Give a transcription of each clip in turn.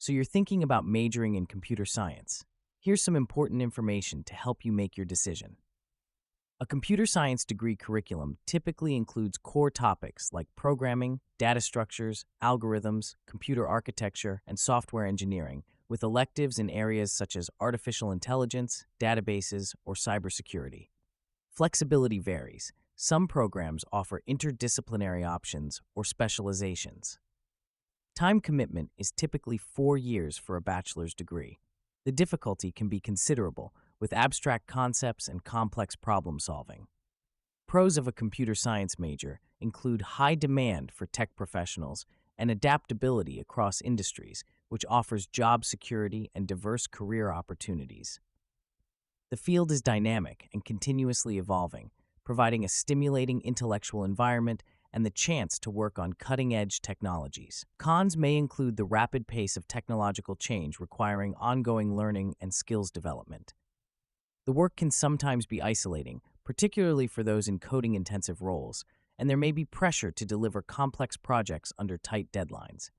So you're thinking about majoring in computer science. Here's some important information to help you make your decision. A computer science degree curriculum typically includes core topics like programming, data structures, algorithms, computer architecture, and software engineering, with electives in areas such as artificial intelligence, databases, or cybersecurity. Flexibility varies. Some programs offer interdisciplinary options or specializations. Time commitment is typically 4 years for a bachelor's degree. The difficulty can be considerable, with abstract concepts and complex problem solving. Pros of a computer science major include high demand for tech professionals and adaptability across industries, which offers job security and diverse career opportunities. The field is dynamic and continuously evolving, providing a stimulating intellectual environment and the chance to work on cutting-edge technologies. Cons may include the rapid pace of technological change requiring ongoing learning and skills development. The work can sometimes be isolating, particularly for those in coding-intensive roles, and there may be pressure to deliver complex projects under tight deadlines.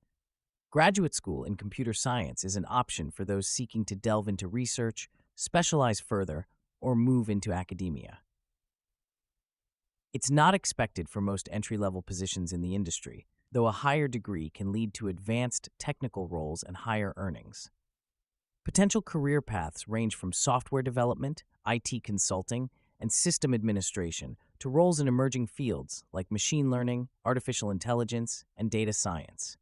Graduate school in computer science is an option for those seeking to delve into research, specialize further, or move into academia. It's not expected for most entry-level positions in the industry, though a higher degree can lead to advanced technical roles and higher earnings. Potential career paths range from software development, IT consulting, and system administration to roles in emerging fields like machine learning, artificial intelligence, and data science.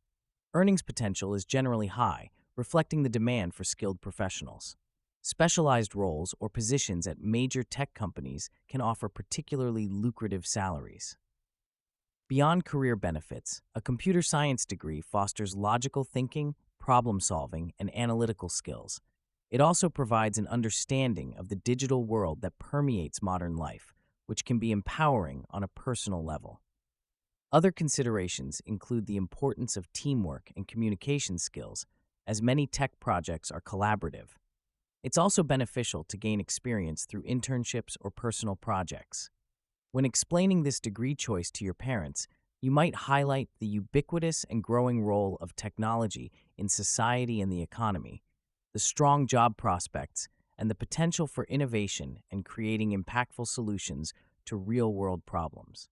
Earnings potential is generally high, reflecting the demand for skilled professionals. Specialized roles or positions at major tech companies can offer particularly lucrative salaries. Beyond career benefits, a computer science degree fosters logical thinking, problem solving, and analytical skills. It also provides an understanding of the digital world that permeates modern life, which can be empowering on a personal level. Other considerations include the importance of teamwork and communication skills, as many tech projects are collaborative. It's also beneficial to gain experience through internships or personal projects. When explaining this degree choice to your parents, you might highlight the ubiquitous and growing role of technology in society and the economy, the strong job prospects, and the potential for innovation and creating impactful solutions to real-world problems.